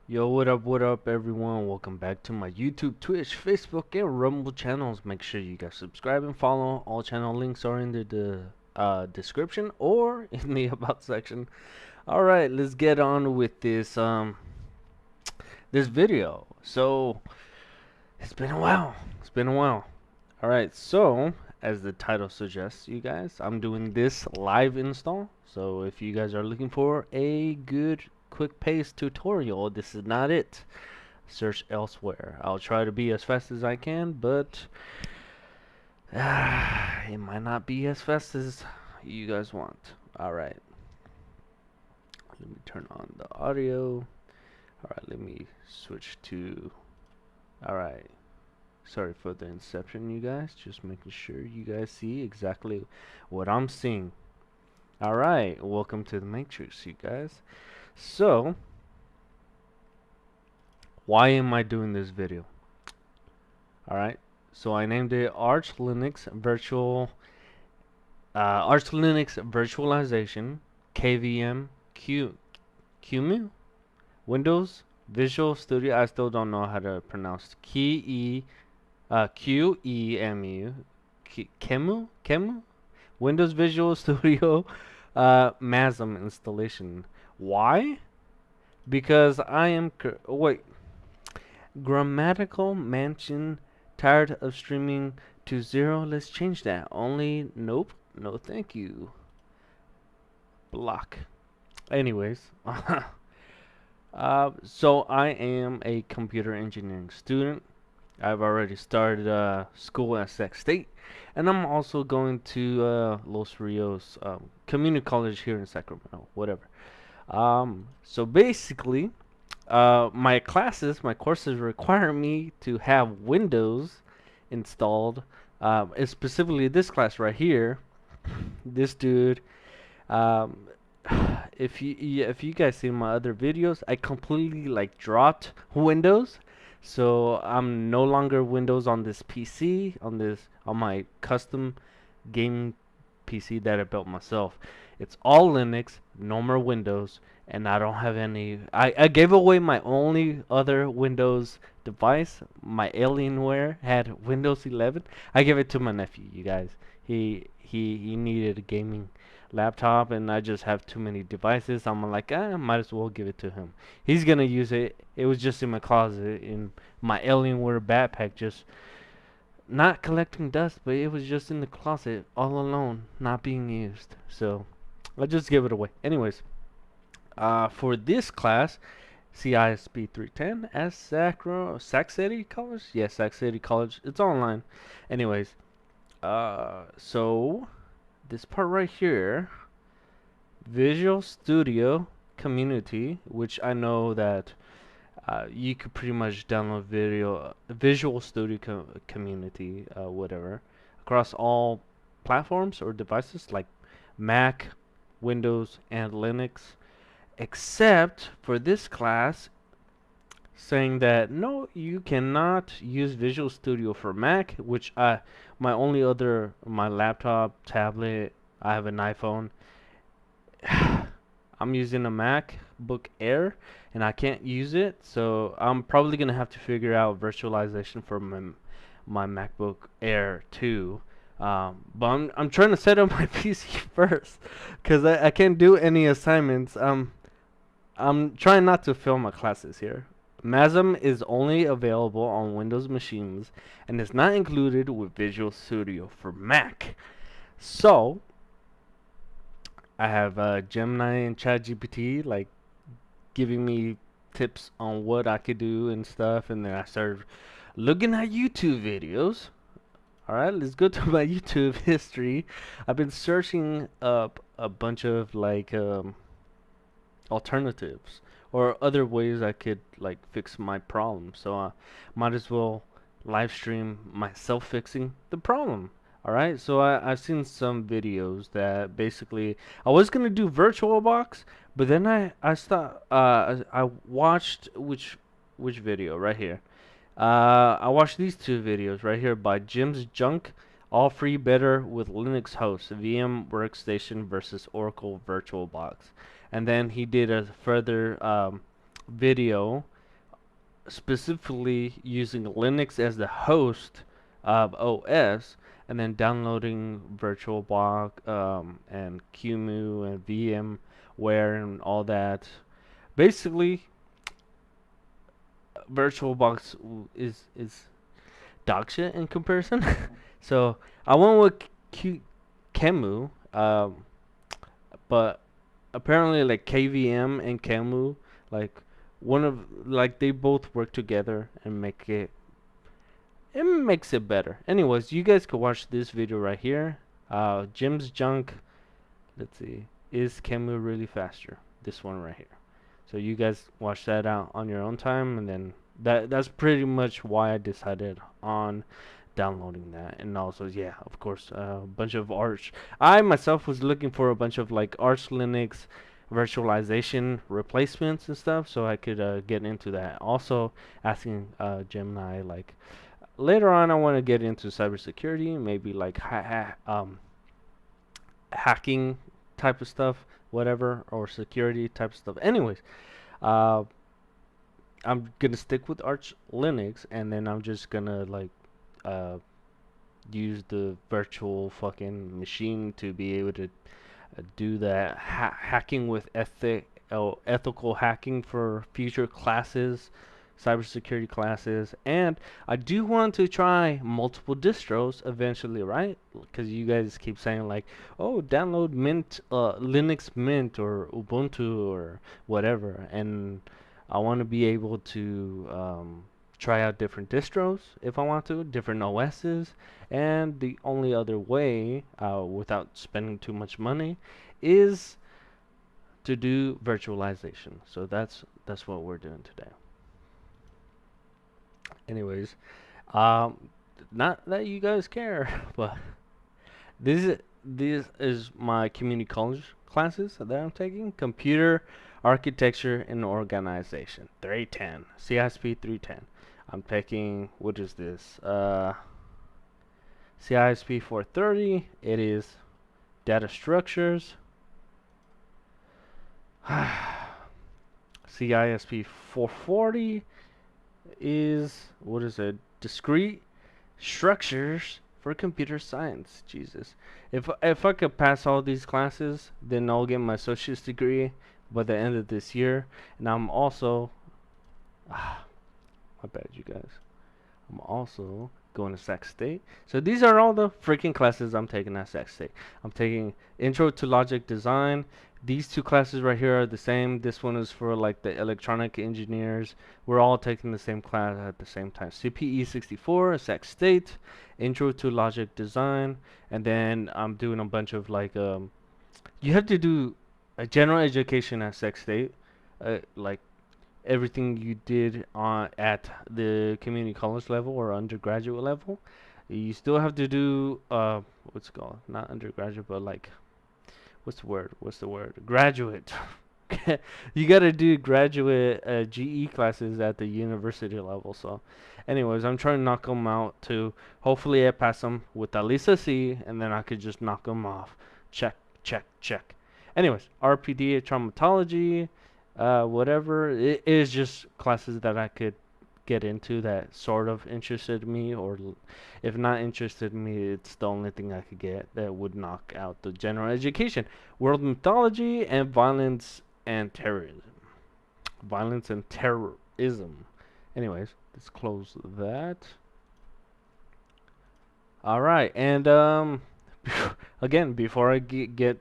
Yo, what up, everyone? Welcome back to my YouTube, Twitch, Facebook, and Rumble channels. Make sure you guys subscribe and follow. All channel links are in the description or in the about section. All right, let's get on with this video. So it's been a while. It's been a while. All right, so as the title suggests, you guys, I'm doing this live install. So if you guys are looking for a good quick pace tutorial, this is not it. Search elsewhere. I'll try to be as fast as I can, but it might not be as fast as you guys want. Alright, let me turn on the audio. Alright, let me switch to. Alright, sorry for the inception, you guys. Just making sure you guys see exactly what I'm seeing. Alright, welcome to the Matrix, you guys. So, why am I doing this video? Alright, so I named it Arch Linux Virtualization KVM QEMU Windows Visual Studio. I still don't know how to pronounce QEMU KEMU Windows Visual Studio MASM installation. Why? Because I am wait. Grammatical mansion. Tired of streaming to 0? Let's change that. Only nope. No thank you. Block. Anyways. So I am a computer engineering student. I've already started school at Sac State, and I'm also going to Los Rios Community College here in Sacramento, whatever. So basically, my courses require me to have Windows installed. Specifically, this class right here, this dude. Um, if you guys seen my other videos, I completely like dropped Windows, so I'm no longer Windows on this PC, on my custom gaming PC that I built myself. It's all Linux, no more Windows, and I don't have any. I gave away my only other Windows device. My Alienware had Windows 11. I gave it to my nephew. You guys, he needed a gaming laptop, and I just have too many devices. I'm like, I might as well give it to him. He's gonna use it. It was just in my closet in my Alienware backpack, just not collecting dust, but it was just in the closet all alone, not being used. So I just give it away. Anyways, for this class, CISP 310 at Sac City College. Yeah, Sac City College. It's online. Anyways, so this part right here, Visual Studio Community, which I know that you could pretty much download Visual Studio Community, whatever, across all platforms or devices like Mac, Windows, and Linux, except for this class saying that no, you cannot use Visual Studio for Mac, which my laptop, tablet, I have an iPhone. I'm using a MacBook Air and I can't use it, so I'm probably gonna have to figure out virtualization for my MacBook Air too. But I'm trying to set up my PC first, cause I can't do any assignments. I'm trying not to fail my classes here. MASM is only available on Windows machines and is not included with Visual Studio for Mac. So I have Gemini and ChatGPT like giving me tips on what I could do and stuff, and then I started looking at YouTube videos. All right, let's go to my YouTube history. I've been searching up a bunch of like alternatives or other ways I could like fix my problem. So I might as well live stream myself fixing the problem. All right, so I've seen some videos that basically I was gonna do VirtualBox, but then I thought I watched which video right here. I watched these two videos right here by Jim's Junk. All free better with Linux hosts, VM workstation versus Oracle VirtualBox. And then he did a further video specifically using Linux as the host of OS, and then downloading VirtualBox and QEMU and VMware and all that. Basically, VirtualBox is dog shit in comparison. So I went with QEMU, but apparently like KVM and QEMU, like they both work together and it makes it better. Anyways, you guys could watch this video right here. Jim's Junk. Let's see. Is QEMU really faster? This one right here. So you guys watch that out on your own time, and then that's pretty much why I decided on downloading that. And also, yeah, of course, a bunch of Arch. I myself was looking for a bunch of like Arch Linux virtualization replacements and stuff, so I could get into that. Also, asking Gemini like later on, I want to get into cybersecurity, maybe like hacking type of stuff, whatever, or security type of stuff. Anyways, uh, I'm gonna stick with Arch Linux, and then I'm just gonna like uh, use the virtual fucking machine to be able to do that hacking with ethical hacking for future classes, cybersecurity classes, and I do want to try multiple distros eventually, right? Because you guys keep saying like, oh, download Mint, Linux Mint or Ubuntu or whatever, and I want to be able to try out different distros if I want to, different OSs, and the only other way, without spending too much money, is to do virtualization. So that's what we're doing today. Anyways, um, not that you guys care, but this is my community college classes that I'm taking: computer architecture and organization 310, CISP 310. I'm taking, what is this? CISP 430. It is data structures. CISP 440 is, what is it? Discrete structures for computer science. Jesus. If I could pass all these classes, then I'll get my associate's degree by the end of this year. And I'm also my bad, you guys. I'm also going to Sac State. So these are all the freaking classes I'm taking at Sac State. I'm taking Intro to Logic Design. These two classes right here are the same. This one is for like the electronic engineers. We're all taking the same class at the same time. CPE 64, Sac State, Intro to Logic Design, and then I'm doing a bunch of like you have to do a general education at Sac State, like everything you did at the community college level or undergraduate level. You still have to do what's it called? Not undergraduate, but like what's the word? What's the word? Graduate. You gotta do graduate GE classes at the university level. So, anyways, I'm trying to knock them out to hopefully I pass them with at least a C, and then I could just knock them off. Check, check, check. Anyways, RPD traumatology, whatever. It is just classes that I could get into that sort of interested me, or if not interested me, it's the only thing I could get that would knock out the general education. World mythology and violence and terrorism. Violence and terrorism. Anyways, let's close that. All right, and again, before I get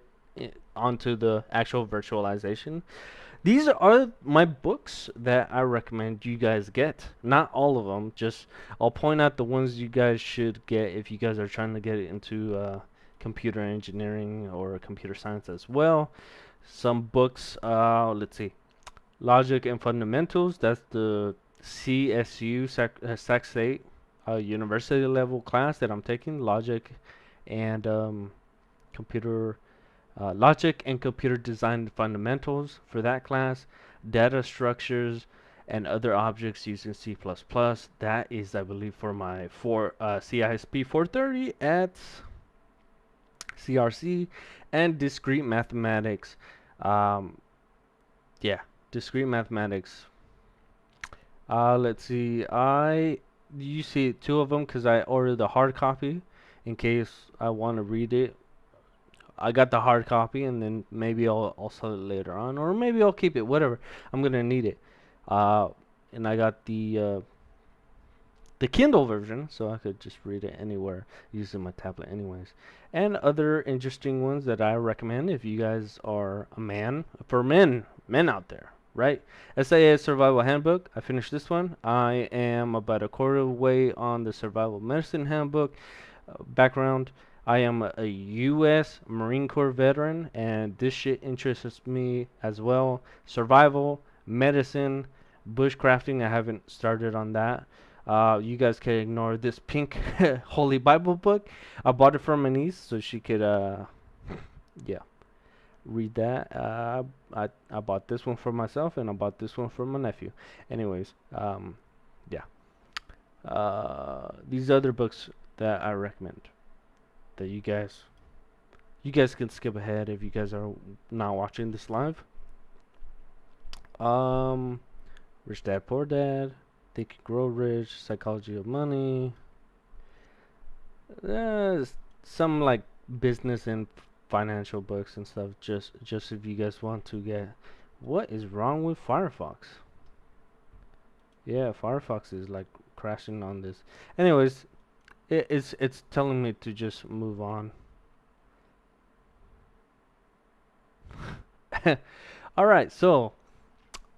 onto the actual virtualization, these are my books that I recommend you guys get. Not all of them, just I'll point out the ones you guys should get if you guys are trying to get into computer engineering or computer science as well. Some books, let's see, Logic and Fundamentals. That's the CSU Sac State university level class that I'm taking. Logic and computer logic and computer design fundamentals for that class. Data structures and other objects using C++. That is, I believe, for my CISP 430 at CRC, and discrete mathematics. Yeah, discrete mathematics. Let's see. You see two of them because I ordered the hard copy in case I want to read it. I got the hard copy, and then maybe I'll sell it later on, or maybe I'll keep it. Whatever. I'm gonna need it. Uh, and I got the Kindle version, so I could just read it anywhere using my tablet, anyways. And other interesting ones that I recommend if you guys are a man, for men out there, right? SAS Survival Handbook. I finished this one. I am about a quarter of the way on the Survival Medicine Handbook. Background: I am a U.S. Marine Corps veteran, and this shit interests me as well. Survival, medicine, bushcrafting. I haven't started on that. You guys can ignore this pink Holy Bible book. I bought it for my niece so she could, yeah, read that. I bought this one for myself, and I bought this one for my nephew. Anyways, yeah. These other books that I recommend that you guys can skip ahead if you guys are not watching this live. Um, Rich Dad Poor Dad, Think and Grow Rich, Psychology of Money. Some like business and financial books and stuff. Just if you guys want to get. What is wrong with Firefox? Yeah, Firefox is like crashing on this. Anyways, it's telling me to just move on. All right, so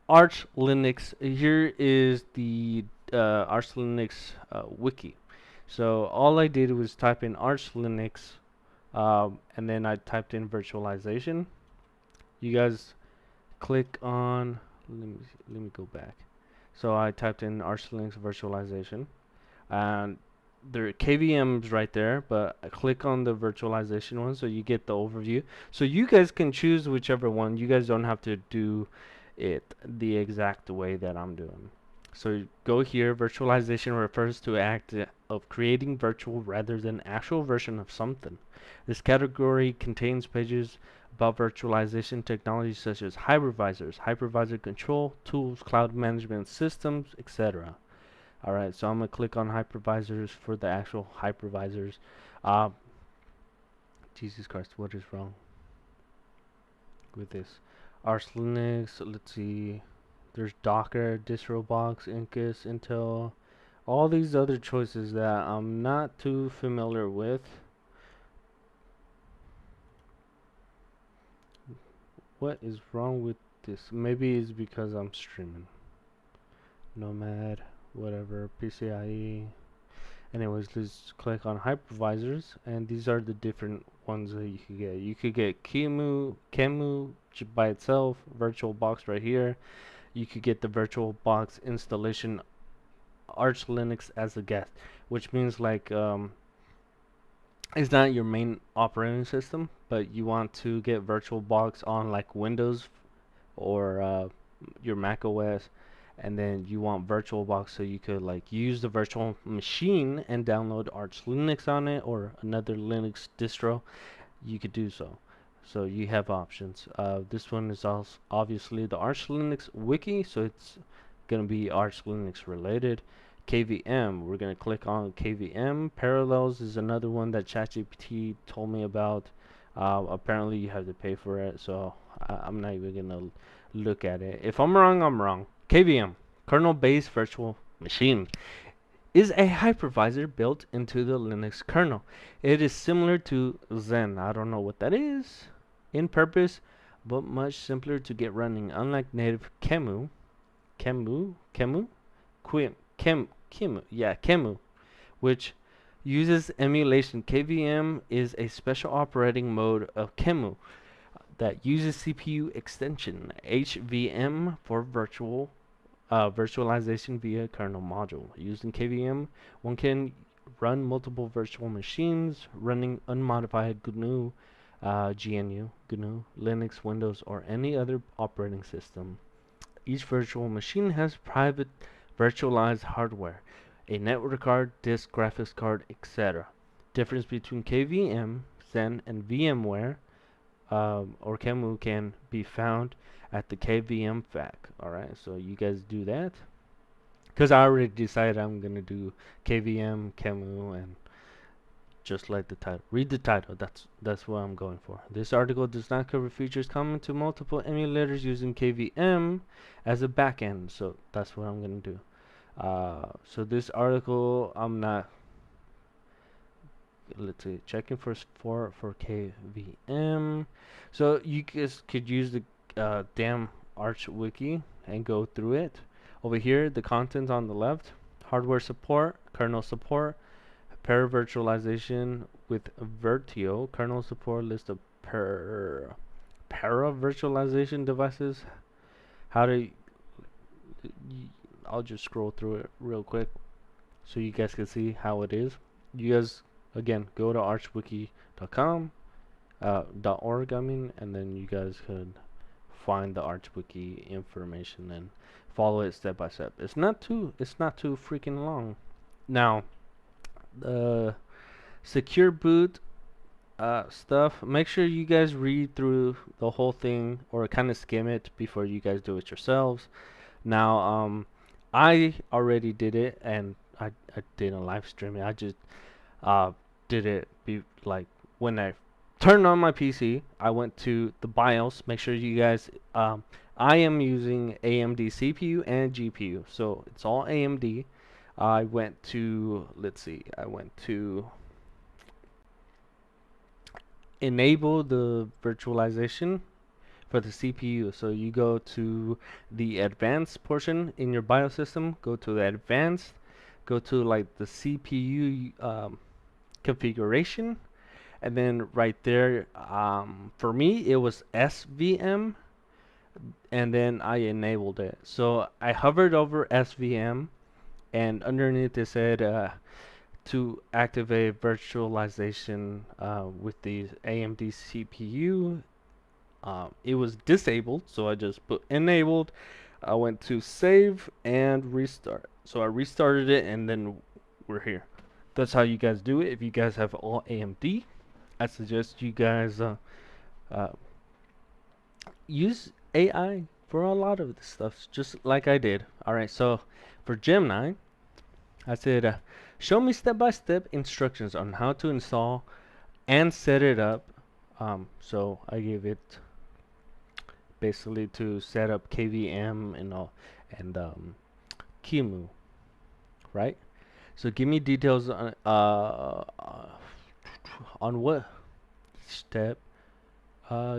Arch Linux. Here is the Arch Linux wiki. So all I did was type in Arch Linux, and then I typed in virtualization. You guys click on. Let me go back. So I typed in Arch Linux virtualization, and there KVM's right there. But I click on the virtualization one, so you get the overview. So you guys can choose whichever one. You guys don't have to do it the exact way that I'm doing. So go here. Virtualization refers to act of creating virtual rather than actual version of something. This category contains pages about virtualization technologies such as hypervisors, hypervisor control, tools, cloud management systems, etc. Alright, so I'm going to click on hypervisors for the actual hypervisors. Uh, Jesus Christ, what is wrong with this? Arch Linux, let's see. There's Docker, DistroBox, Incus, Intel, all these other choices that I'm not too familiar with. What is wrong with this? Maybe it's because I'm streaming. Nomad, whatever, PCIe. Anyways, let's click on hypervisors, and these are the different ones that you could get. You could get QEMU by itself, VirtualBox right here. You could get the VirtualBox installation Arch Linux as a guest, which means like it's not your main operating system, but you want to get VirtualBox on like Windows or your Mac OS, and then you want VirtualBox so you could like use the virtual machine and download Arch Linux on it or another Linux distro. You could do so. So you have options. This one is also obviously the Arch Linux wiki, so it's gonna be Arch Linux related. KVM, we're gonna click on KVM. Parallels is another one that ChatGPT told me about. Apparently you have to pay for it, so I'm not even gonna look at it. If I'm wrong, I'm wrong. KVM, kernel-based virtual machine, is a hypervisor built into the Linux kernel. It is similar to Zen. I don't know what that is in purpose, but much simpler to get running. Unlike native QEMU, which uses emulation. KVM is a special operating mode of QEMU that uses CPU extension HVM for virtualization via kernel module. Using KVM, one can run multiple virtual machines running unmodified GNU, Linux, Windows, or any other operating system. Each virtual machine has private virtualized hardware, a network card, disk, graphics card, etc. Difference between KVM, Zen, and VMware or QEMU can be found at the KVM FAQ. Alright, so you guys do that. because I already decided I'm gonna do KVM, QEMU, and just like the title. Read the title. That's what I'm going for. This article does not cover features common to multiple emulators using KVM as a backend. So that's what I'm gonna do. So this article, I'm not. Let's see, checking for KVM. So you guys could use the damn Arch wiki and go through it. Over here, the contents on the left: hardware support, kernel support, pair virtualization with Virtio, kernel support, list of para virtualization devices. How to I'll just scroll through it real quick so you guys can see how it is. You guys again go to archwiki.com .org, I mean, and then you guys could find the archwiki information and follow it step by step. It's not too freaking long. Now, the secure boot stuff, make sure you guys read through the whole thing or kind of skim it before you guys do it yourselves. Now, I already did it, and I didn't live stream it. I just uh, did it like when I turned on my PC. I went to the BIOS. Make sure you guys. I am using AMD CPU and GPU, so it's all AMD. I went to, let's see, I went to enable the virtualization for the CPU. So you go to the advanced portion in your BIOS system, go to the advanced, go to like the CPU configuration, and then right there, for me, it was SVM, and then I enabled it. So I hovered over SVM, and underneath it said to activate virtualization with the AMD CPU. It was disabled, so I just put enabled. I went to save and restart. So I restarted it, and then we're here. That's how you guys do it. If you guys have all AMD, I suggest you guys uh, use AI for a lot of this stuff, just like I did. Alright, so for Gemini, I said, show me step-by-step instructions on how to install and set it up. So I gave it basically to set up KVM and all, and QEMU, right? So give me details on what step.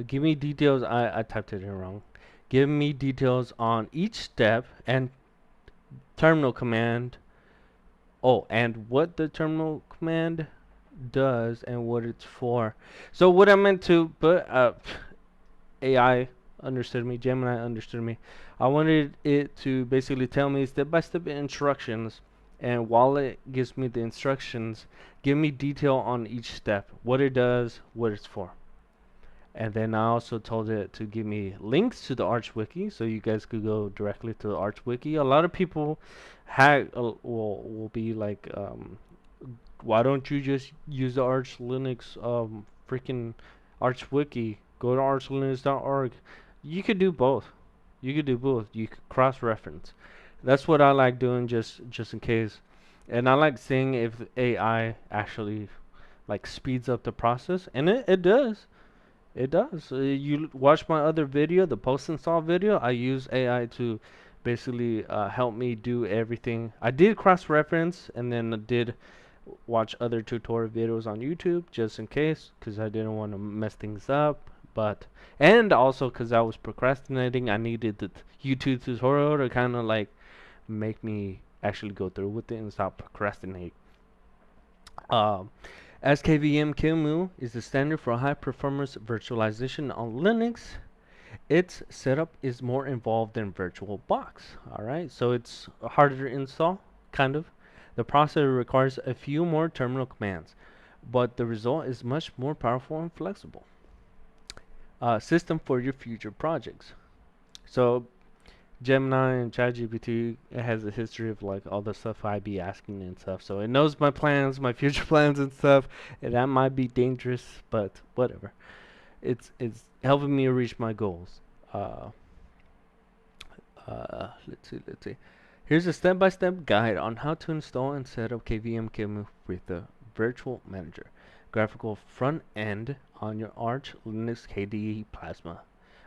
Give me details. I typed it in wrong. Give me details on each step and terminal command. Oh, and what the terminal command does and what it's for. So what I meant to put, AI understood me, Gemini understood me. I wanted it to basically tell me step-by-step instructions, and while it gives me the instructions, give me detail on each step, what it does, what it's for. And then I also told it to give me links to the Arch Wiki, so you guys could go directly to the Arch Wiki. A lot of people will be like, why don't you just use the Arch Linux freaking Arch Wiki? Go to archlinux.org. You could do both. You could do both. You could cross-reference. That's what I like doing, just in case. And I like seeing if AI actually like speeds up the process, and it does. It does. You watch my other video, the post install video. I use AI to basically help me do everything. I did cross-reference, and then I did watch other tutorial videos on YouTube just in case, because I didn't want to mess things up. But and also because I was procrastinating, I needed the YouTube tutorial to kind of like make me actually go through with it and stop procrastinating. Um, as KVM QEMU is the standard for high performance virtualization on Linux, its setup is more involved than VirtualBox. Alright, so it's harder to install, kind of. The processor requires a few more terminal commands, but the result is much more powerful and flexible. System for your future projects. So Gemini and ChatGPT, it has a history of like all the stuff I be asking and stuff. So it knows my plans, my future plans and stuff. And that might be dangerous, but whatever. It's helping me reach my goals. Let's see. Here's a step-by-step guide on how to install and set up KVM QEMU with the Virtual Manager graphical front end on your Arch Linux KDE Plasma.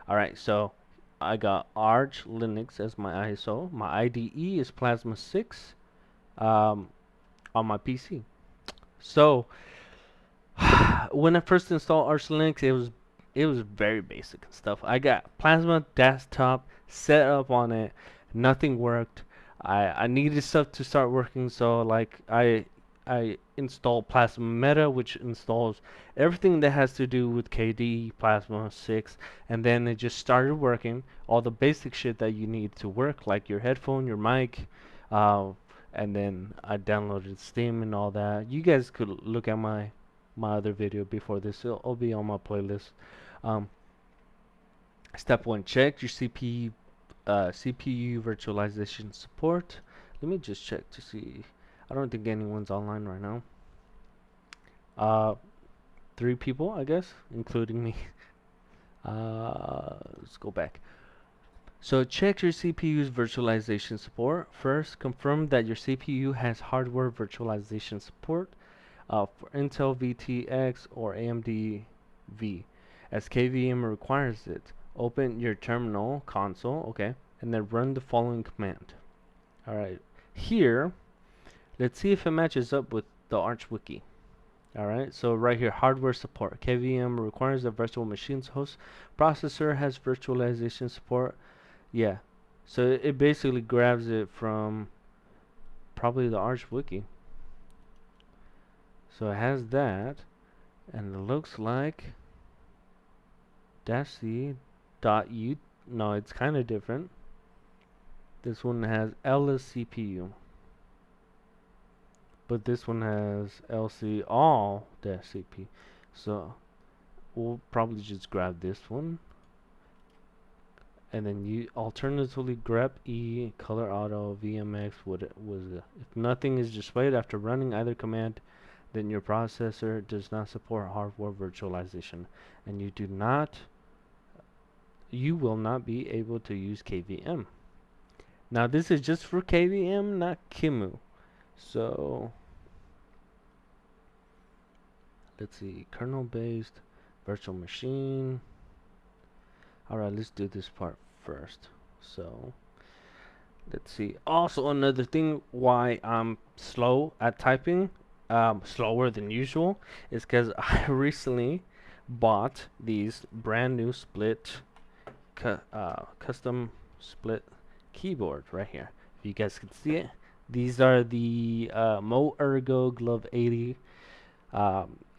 Alright, so I got Arch Linux as my ISO. My IDE is Plasma 6 on my PC. So when I first installed Arch Linux, it was very basic and stuff. I got Plasma desktop set up on it. Nothing worked. I needed stuff to start working, so like I installed Plasma Meta, which installs everything that has to do with KDE Plasma 6, and then it just started working. All the basic shit that you need to work, like your headphone, your mic, uh, and then I downloaded Steam and all that. You guys could look at my other video before this. It'll be on my playlist. Um, Step 1, check your CPU virtualization support. Let me just check to see. I don't think anyone's online right now. 3 people, I guess, including me. Let's go back. So check your CPU's virtualization support. First, confirm that your CPU has hardware virtualization support for Intel VTX or AMD V, as KVM requires it. Open your terminal console, okay, and then run the following command. Alright, here, let's see if it matches up with the Arch Wiki. Alright, so right here, hardware support. KVM requires a virtual machine's host processor has virtualization support. Yeah, so it basically grabs it from probably the Arch Wiki. So it has that, and it looks like -c dot u. No, it's kind of different. This one has LSCPU, but this one has LC all -cp. So we'll probably just grab this one, and then you alternatively grep E color auto VMX. What it was if nothing is displayed after running either command, then your processor does not support hardware virtualization, and you will not be able to use KVM. Now this is just for KVM, not QEMU. So let's see, kernel based virtual machine. Alright, let's do this part first. So let's see. Also, another thing why I'm slow at typing, slower than usual, is because I recently bought these brand new custom split keyboard right here. If you guys can see it, these are the Mo Ergo Glove 80.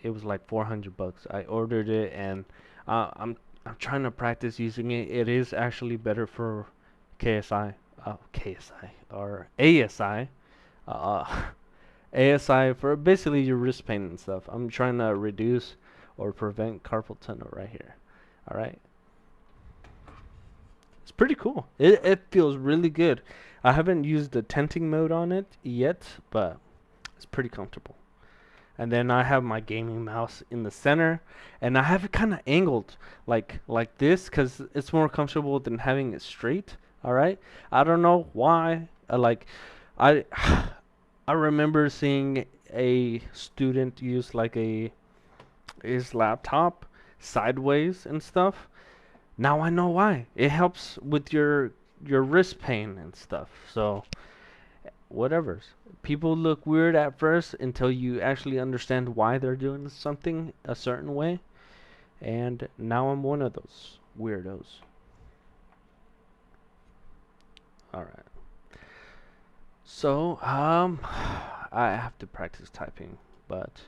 It was like 400 bucks. I ordered it, and I'm trying to practice using it. It is actually better for KSI or ASI, uh, ASI for basically your wrist pain and stuff. I'm trying to reduce or prevent carpal tunnel right here. All right. It's pretty cool. It feels really good. I haven't used the tenting mode on it yet, but it's pretty comfortable. And then I have my gaming mouse in the center, and I have it kind of angled like this because it's more comfortable than having it straight. All right. I don't know why. I I remember seeing a student use his laptop sideways and stuff. Now I know why. It helps with your wrist pain and stuff. So whatever. People look weird at first until you actually understand why they're doing something a certain way. And now I'm one of those weirdos. Alright. So, I have to practice typing, but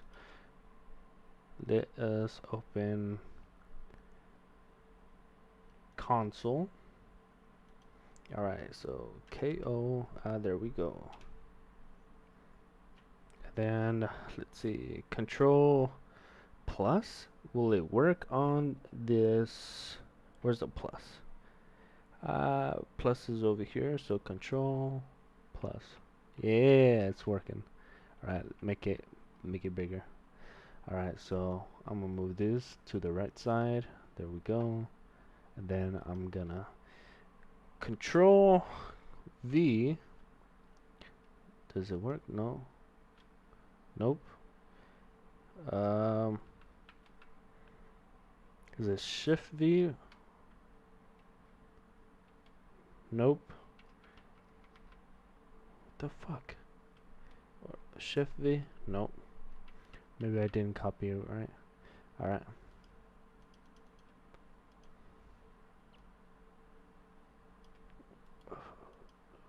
let us open console. Alright, so KO, there we go. Then let's see, control plus. Will it work on this? Where's the plus? Plus is over here, so control plus. Yeah, it's working. All right, make it bigger. All right, so I'm gonna move this to the right side. There we go. And then I'm gonna control V Does it work? No. Nope. Um, is it Shift V? Nope. What the fuck? Shift V? Nope. Maybe I didn't copy it right. Alright.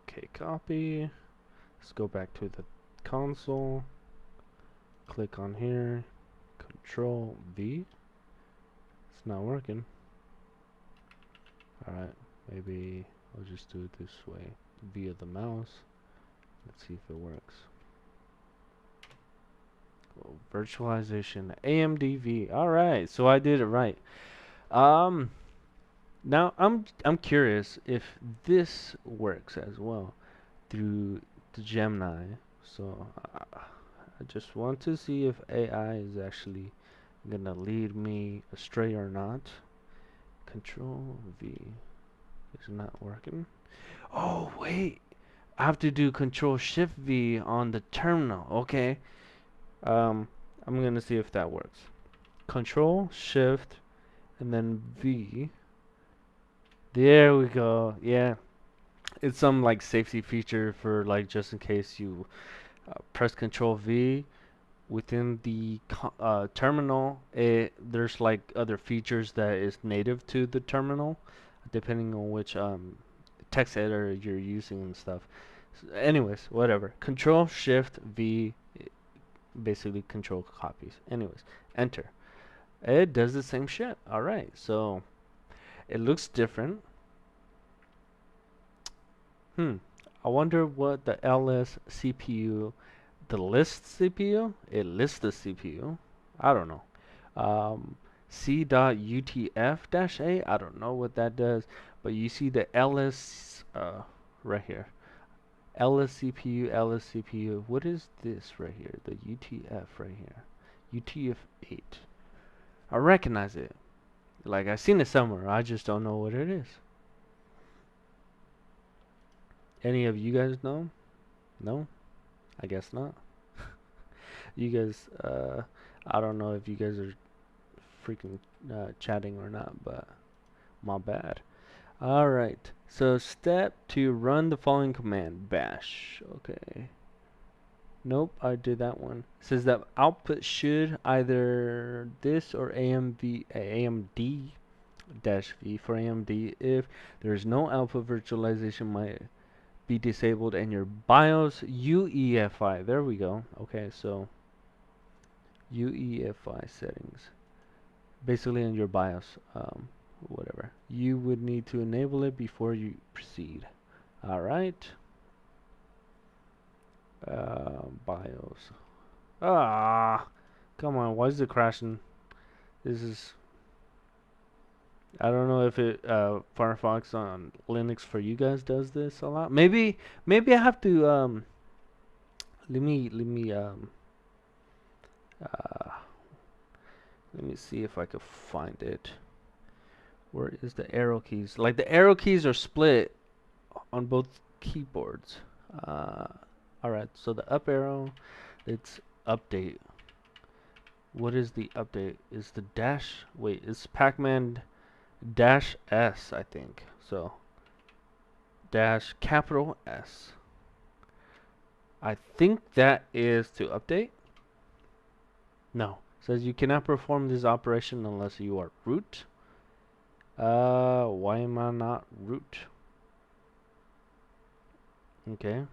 Okay, copy. Let's go back to the console. Click on here. Control V. It's not working. Alright, maybe I'll just do it this way via the mouse. Let's see if it works. Oh, virtualization AMDV. Alright, so I did it right. Now I'm curious if this works as well through the Gemini. So I just want to see if AI is actually gonna lead me astray or not. Control V is not working. Oh wait, I have to do Control Shift V on the terminal. Okay. I'm gonna see if that works. Control Shift and then V. There we go. Yeah, it's some like safety feature for like just in case you press Control V within the terminal. There's like other features that is native to the terminal, depending on which text editor you're using and stuff. Anyways, whatever. Control Shift V, basically control copies. Anyways, enter. It does the same shit. All right, so it looks different. I wonder what the LS CPU, the list CPU, it lists the CPU. I don't know. C.UTF-A, I don't know what that does, but you see the LS right here. LS CPU, LS CPU. What is this right here? The UTF right here. UTF-8. I recognize it. Like I've seen it somewhere. I just don't know what it is. Any of you guys know? No? I guess not. You guys, I don't know if you guys are freaking chatting or not, but my bad. Alright, so step to run the following command, bash. Okay. Nope, I did that one. It says that output should either this or AMD dash V for AMD if there is no alpha virtualization might be disabled and your BIOS UEFI. There we go. Okay, so UEFI settings. Basically in your BIOS, whatever. You would need to enable it before you proceed. Alright. BIOS. Ah, come on, why is it crashing? This is, I don't know if it Firefox on Linux for you guys does this a lot. Maybe I have to uh let me see if I could find it. Where is the arrow keys? Like the arrow keys are split on both keyboards. Alright, so the up arrow, it's update. What is the update? Is the dash, wait, it's Pac-Man dash S, I think. So, dash capital S. I think that is to update. No, it says you cannot perform this operation unless you are root. Why am I not root? Okay.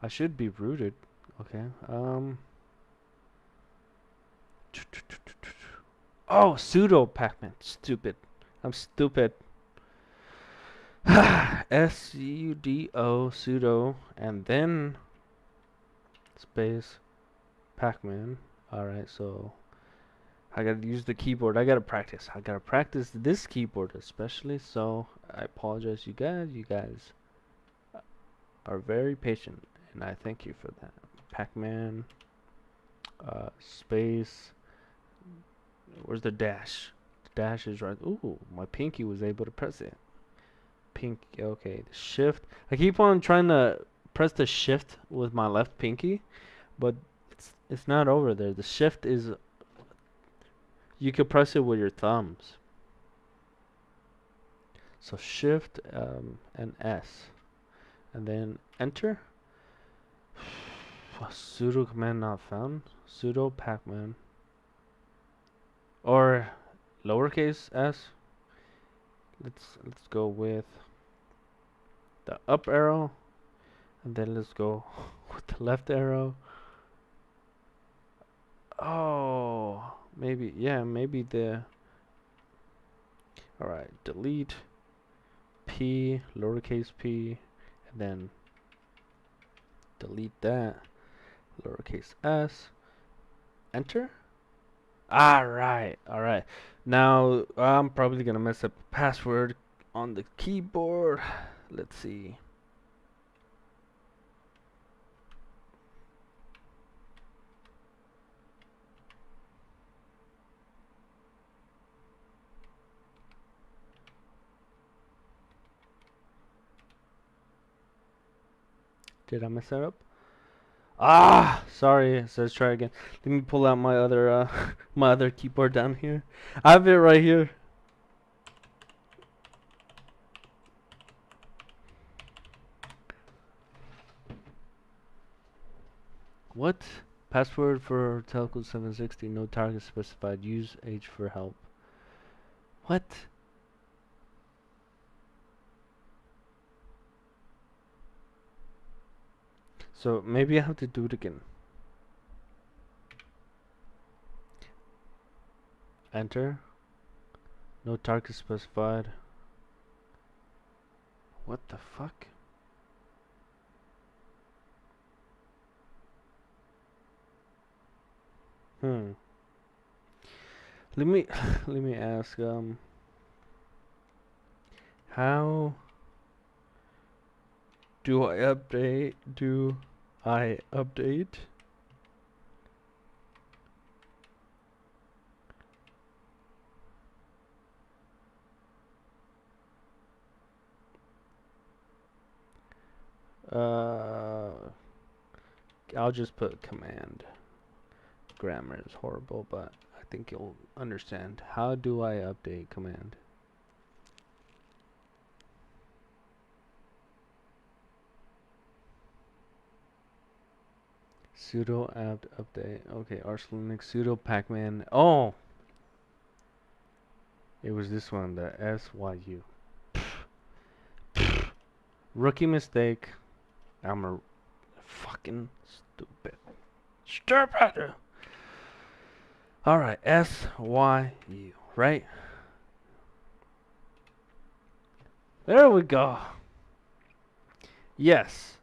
I should be rooted. Okay. Oh, sudo Pac-Man. Stupid. I'm stupid. sudo and then space Pac-Man. Alright, so I gotta use the keyboard. I gotta practice. I gotta practice this keyboard especially. So I apologize, you guys. You guys are very patient, and I thank you for that. Pac-Man, space. Where's the dash? The dash is right. Ooh, my pinky was able to press it. Pink. Okay, the shift. I keep on trying to press the shift with my left pinky, but it's not over there. The shift is, you could press it with your thumbs. So shift and S, and then enter. Sudo command not found. Sudo pacman, or lowercase s. Let's go with the up arrow, and then let's go with the left arrow. Oh, maybe, yeah, maybe the. All right, delete p, lowercase p, and then delete that, lowercase s, enter. Alright, alright. Now, I'm probably gonna mess up a password on the keyboard. Let's see. Did I mess that up? Ah, sorry. So let's try again. Let me pull out my other my other keyboard down here. I have it right here. What? Password for telco 760. No target specified. Use H for help. What? So maybe I have to do it again. Enter. No target specified. What the fuck? Hmm. Let me let me ask how do I update? Do I update? Uh, I'll just put command. Grammar is horrible, but I think you'll understand. How do I update command? Sudo apt update. Okay, Arch Linux sudo pacman. Oh, it was this one, the SYU. Rookie mistake. I'm a fucking stupid. Stupid! Alright, SYU, right? There we go. Yes.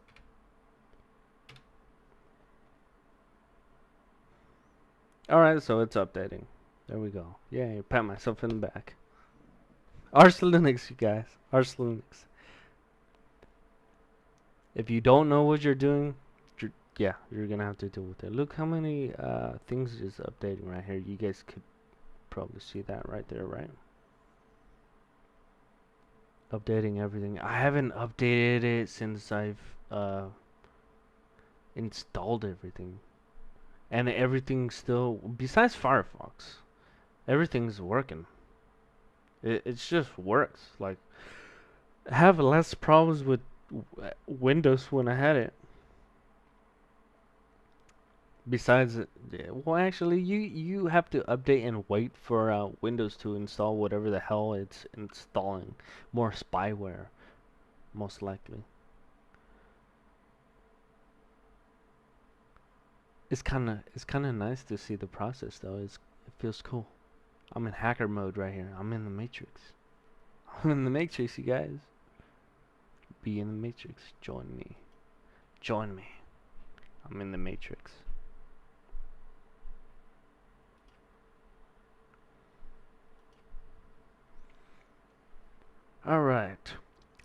Alright, so it's updating. There we go. Yay, pat myself in the back. Arch Linux, you guys. Arch Linux. If you don't know what you're doing, you're gonna have to deal with it. Look how many things is updating right here. You guys could probably see that right there, right? Updating everything. I haven't updated it since I've installed everything, and everything's still, besides Firefox, everything's working. It just works. Like, I have less problems with Windows when I had it. Besides, well, actually, you have to update and wait for Windows to install whatever the hell it's installing. More spyware, most likely. It's kind of nice to see the process though. It feels cool. I'm in hacker mode right here. I'm in the Matrix. I'm in the Matrix, you guys. Be in the Matrix. Join me. Join me. I'm in the Matrix. Alright.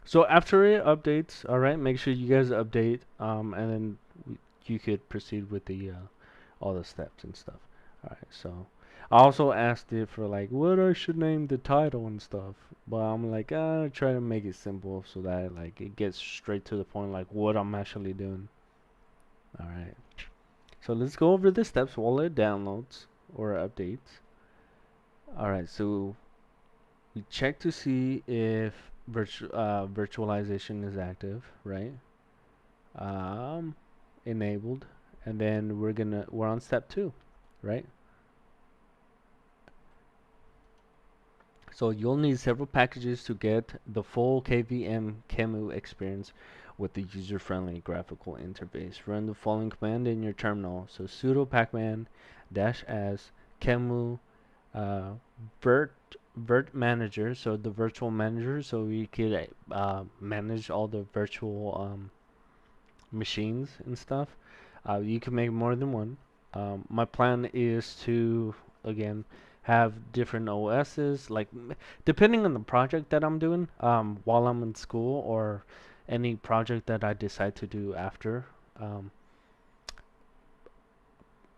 So after it updates, alright, make sure you guys update, and then you could proceed with the all the steps and stuff. Alright, so I also asked it for like what I should name the title and stuff, but I'm like, try to make it simple so that like it gets straight to the point, like what I'm actually doing. All right. So let's go over the steps while it downloads or updates. All right. So we check to see if virtualization is active, right? Um, Enabled, and then we're on step 2, right? So you'll need several packages to get the full KVM QEMU experience with the user-friendly graphical interface. Run the following command in your terminal. So sudo pacman -as QEMU uh, virt manager, so the virtual manager, so we could manage all the virtual machines and stuff. You can make more than one. My plan is to, again, have different OSs, like depending on the project that I'm doing, while I'm in school or any project that I decide to do after. Um,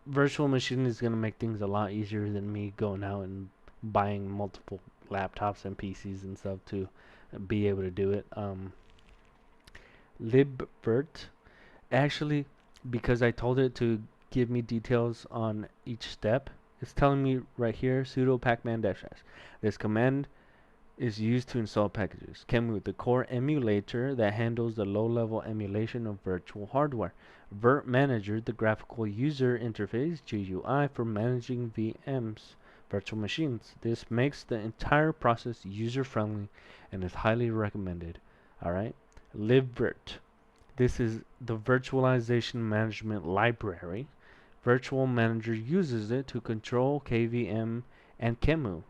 Virtual machine is gonna make things a lot easier than me going out and buying multiple laptops and PCs and stuff to be able to do it. Libvirt, actually, because I told it to give me details on each step, it's telling me right here sudo pacman-s. This command is used to install packages. QEMU, the core emulator that handles the low-level emulation of virtual hardware. Virt Manager, the graphical user interface (GUI) for managing VMs, virtual machines. This makes the entire process user-friendly and is highly recommended. All right, libvirt. This is the virtualization management library. Virtual Manager uses it to control KVM and QEMU.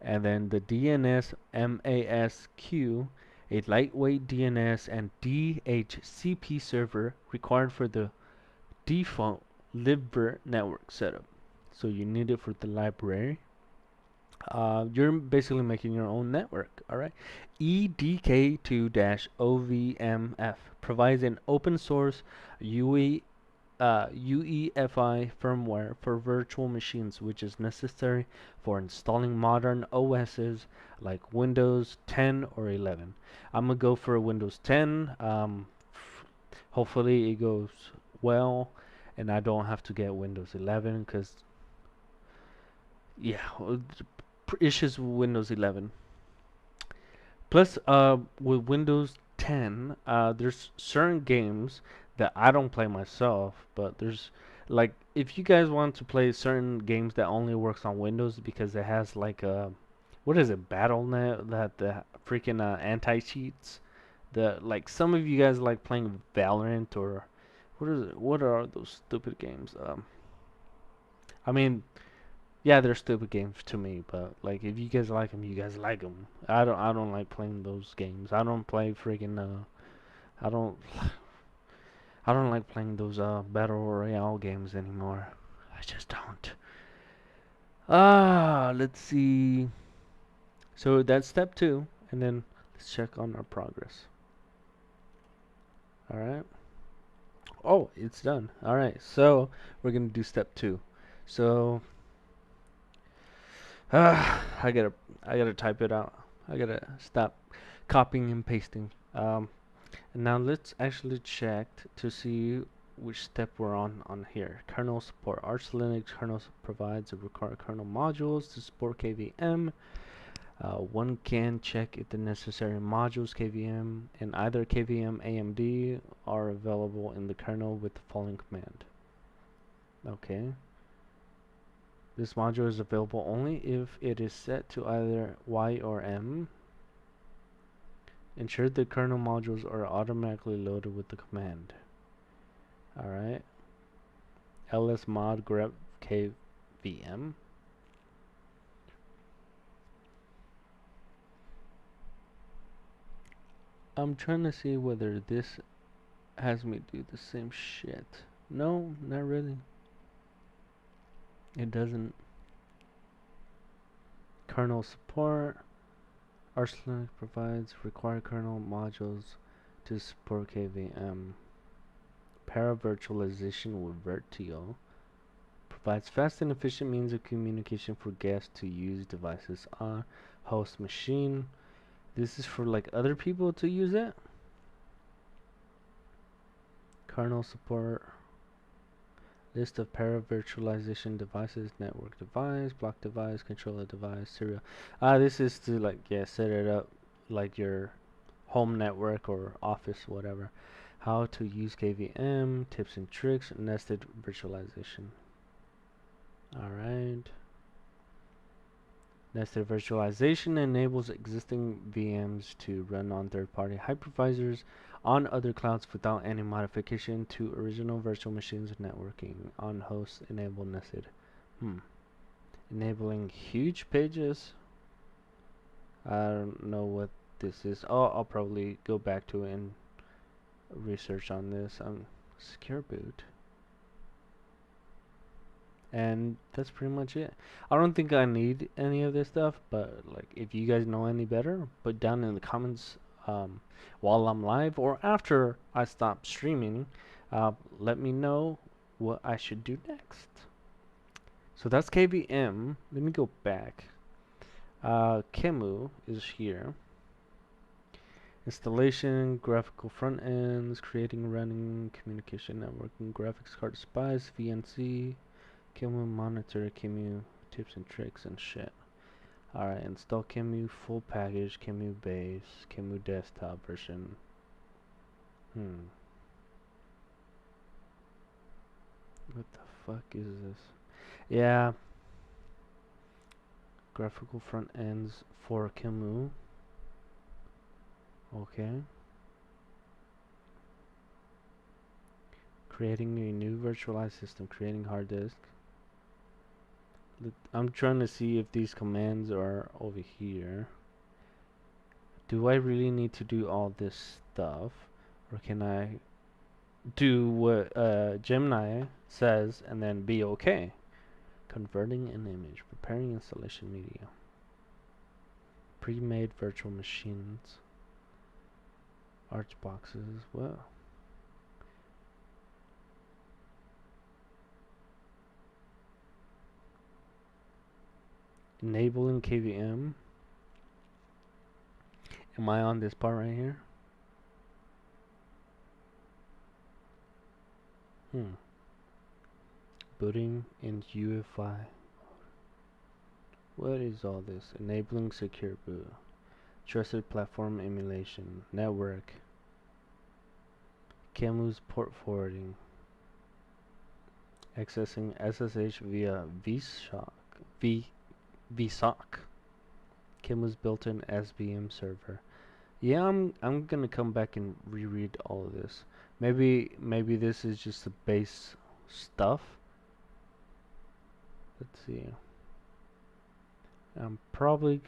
And then the DNS MASQ, a lightweight DNS and DHCP server required for the default libvirt network setup. So you need it for the library. You're basically making your own network, all right? EDK2-OVMF provides an open source UEFI firmware for virtual machines, which is necessary for installing modern OSs like Windows 10 or 11. I'm gonna go for Windows 10. Hopefully it goes well, and I don't have to get Windows 11 because yeah, issues with Windows 11. Plus, with Windows 10, there's certain games that I don't play myself, but there's like if you guys want to play certain games that only works on Windows because it has like a what is it, BattleNet, that the freaking anti-cheats. The like some of you guys like playing Valorant or what is it? What are those stupid games? I mean, yeah, they're stupid games to me, but like if you guys like them, you guys like them. I don't like playing those games. I don't play freaking I don't I don't like playing those battle royale games anymore. I just don't. Let's see. So that's step 2, and then let's check on our progress. All right. Oh, it's done. All right. So we're gonna do step 2. So I gotta I gotta type it out. I gotta stop copying and pasting. And now let's actually check to see which step we're on here. Kernel support. Arch Linux kernel provides the required kernel modules to support KVM. One can check if the necessary modules KVM and either KVM AMD are available in the kernel with the following command. Okay. This module is available only if it is set to either Y or M. Ensure the kernel modules are automatically loaded with the command. Alright. lsmod grep kvm. I'm trying to see whether this has me do the same shit. No, not really. It doesn't. Kernel support. Arch Linux provides required kernel modules to support KVM. Para virtualization with Virtio. Provides fast and efficient means of communication for guests to use devices on host machine. This is for like other people to use it. Kernel support. List of para virtualization devices, network device, block device, controller device, serial. This is to like set it up like your home network or office, whatever. How to use KVM, tips and tricks, nested virtualization. Alright. Nested virtualization enables existing VMs to run on third-party hypervisors on other clouds without any modification to original virtual machines networking on hosts enable nested. Enabling huge pages. I don't know what this is. Oh, I'll probably go back to it and research on this. Secure boot. And that's pretty much it. I don't think I need any of this stuff, but like if you guys know any better, put down in the comments while I'm live or after I stop streaming. Let me know what I should do next. So that's KVM. Let me go back. QEMU is here. Installation, graphical front ends, creating, running, communication, networking, graphics card spice, VNC, QEMU monitor, QEMU tips and tricks and shit. Alright, install QEMU full package, QEMU base, QEMU desktop version. What the fuck is this? Yeah. Graphical front ends for QEMU. Okay. Creating a new virtualized system, creating hard disk. I'm trying to see if these commands are over here. Do I really need to do all this stuff? Or can I do what Gemini says and then be okay? Converting an image, preparing installation media. Pre-made virtual machines. Arch boxes, what? Enabling KVM. Am I on this part right here? Booting in UEFI. What is all this? Enabling secure boot. Trusted platform emulation. Network. QEMU's port forwarding. Accessing SSH via vSock. QEMU's built-in SVM server. Yeah, I'm gonna come back and reread all of this. Maybe this is just the base stuff. Let's see. I'm probably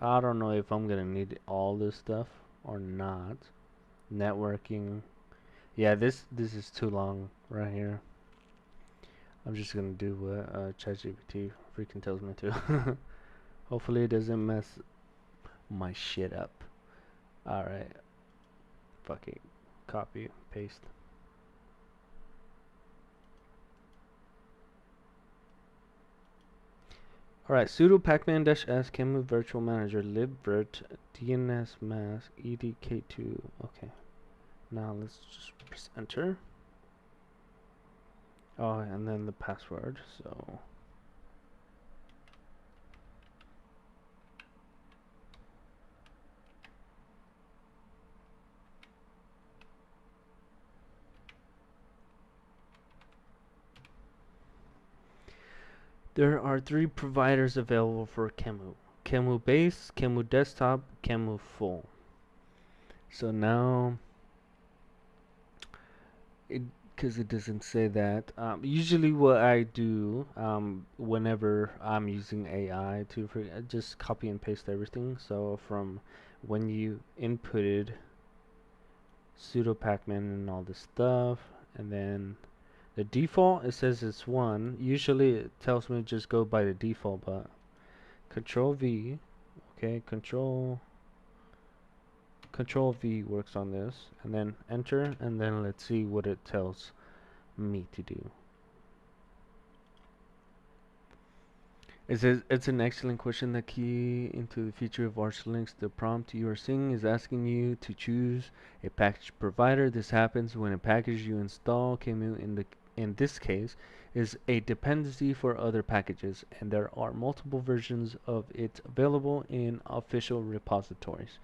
I don't know if I'm gonna need all this stuff or not. Networking. Yeah, this is too long right here. I'm just gonna do what ChatGPT freaking tells me to. Hopefully it doesn't mess my shit up. Alright. Fuck it. Copy, paste. Alright, sudo pacman-s QEMU virtual manager libvirt dns mask edk2. Okay. Now let's just press enter. Oh, and then the password. So there are 3 providers available for QEMU. QEMU base, QEMU desktop, QEMU full. So now because it doesn't say that. Usually what I do whenever I'm using AI to just copy and paste everything. So from when you inputted sudo pacman and all this stuff, and then the default, it says it's 1. Usually it tells me just go by the default, but Control V, okay, Control V works on this, and then enter, and then let's see what it tells me to do. It says it's an excellent question that key into the future of Arch Linux. The prompt you are seeing is asking you to choose a package provider. This happens when a package you install, QEMU in this case, is a dependency for other packages, and there are multiple versions of it available in official repositories.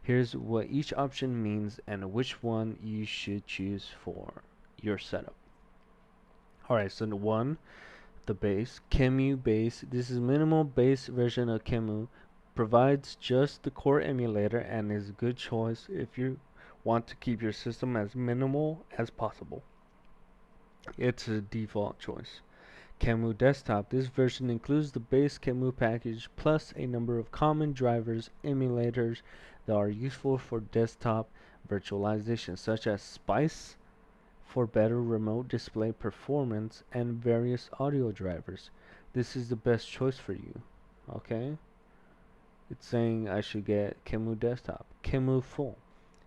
Here's what each option means and which one you should choose for your setup. Alright, so the one, the base, QEMU base. This is minimal base version of QEMU. Provides just the core emulator and is a good choice if you want to keep your system as minimal as possible. It's a default choice. QEMU Desktop. This version includes the base QEMU package plus a number of common drivers, emulators that are useful for desktop virtualization, such as Spice for better remote display performance and various audio drivers. This is the best choice for you. Okay? It's saying I should get QEMU Desktop, QEMU Full.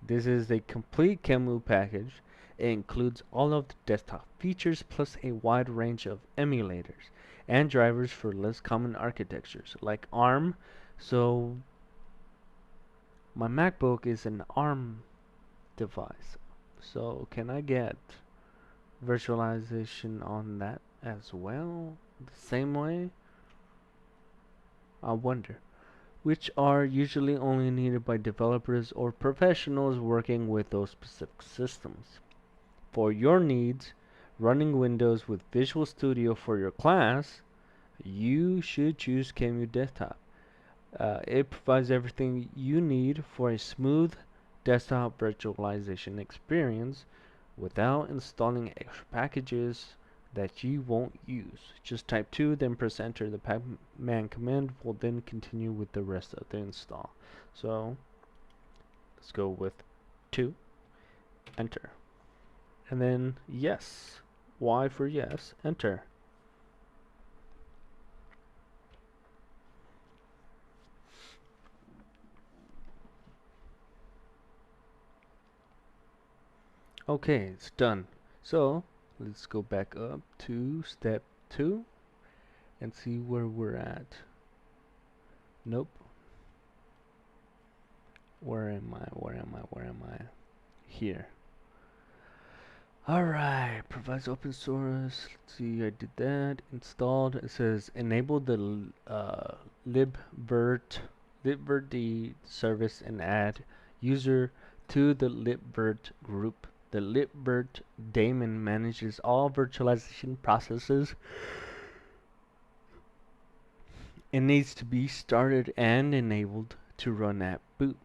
This is a complete QEMU package. It includes all of the desktop features plus a wide range of emulators and drivers for less common architectures like ARM. So my MacBook is an ARM device. So can I get virtualization on that as well? The same way? I wonder. Which are usually only needed by developers or professionals working with those specific systems. For your needs, running Windows with Visual Studio for your class, you should choose QEMU Desktop. It provides everything you need for a smooth desktop virtualization experience without installing extra packages that you won't use. Just type 2, then press enter. The man command will then continue with the rest of the install. So let's go with 2, enter. And then yes, Y for yes, enter. Okay, it's done. So let's go back up to step 2 and see where we're at. Nope. Where am I? Here. Alright, provides open source. Let's see, I did that. Installed. It says enable the libvirt service and add user to the libvirt group. The libvirt daemon manages all virtualization processes. It needs to be started and enabled to run at boot.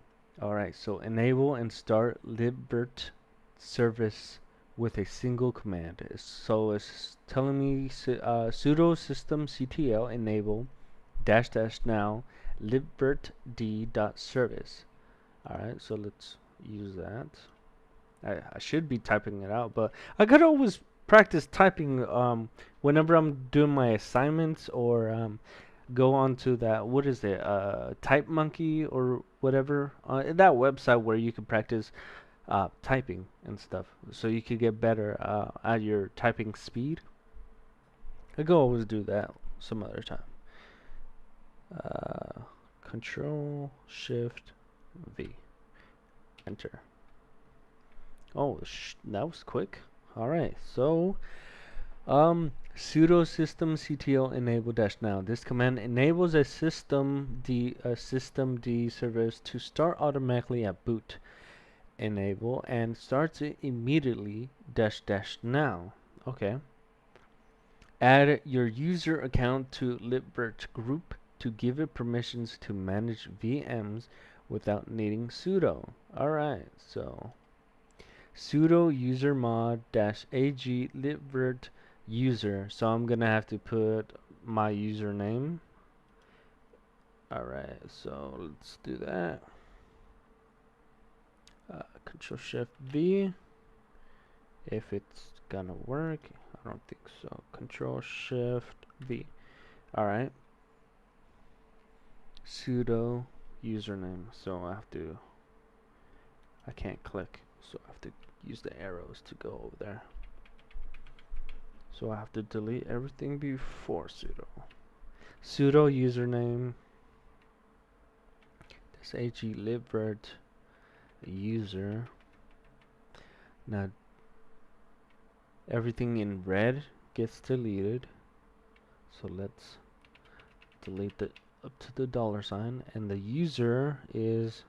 Alright, so enable and start libvirt service with a single command. So it's telling me sudo systemctl enable -- now libvirtd.service. Alright, so let's use that. I should be typing it out, but I could always practice typing whenever I'm doing my assignments or go on to that, what is it, Type Monkey or whatever, that website where you can practice typing and stuff, so you could get better at your typing speed. I could always do that some other time. Control Shift V, enter. Oh, that was quick. All right, so sudo systemctl enable -now. This command enables a systemd service to start automatically at boot. Enable and starts it immediately -- okay. Add your user account to libvirt group to give it permissions to manage VMs without needing sudo. Alright, so sudo usermod -ag libvirt user. So I'm gonna have to put my username. Alright, so let's do that. Control Shift V if it's gonna work. I don't think so. Control Shift V. Alright. Sudo username. So I can't click. So I have to use the arrows to go over there. So I have to delete everything before sudo. sudo username. This ag libvirt user. Now everything in red gets deleted. So let's delete the up to the $sign, and the user is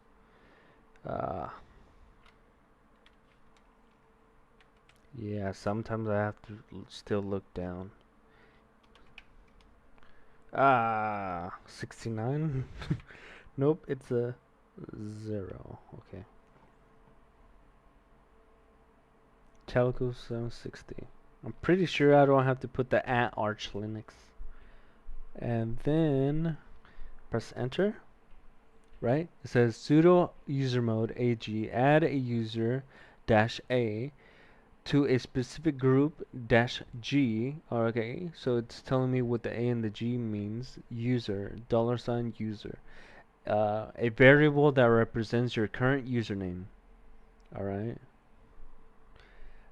yeah, sometimes I have to still look down. 69. Nope, it's a 0. Okay. Telco 760. I'm pretty sure I don't have to put the at Arch Linux. And then press enter. Right? It says sudo user mode ag add a user dash a to a specific group dash G. Okay, so it's telling me what the A and the G means. User, $user. A variable that represents your current username. Alright.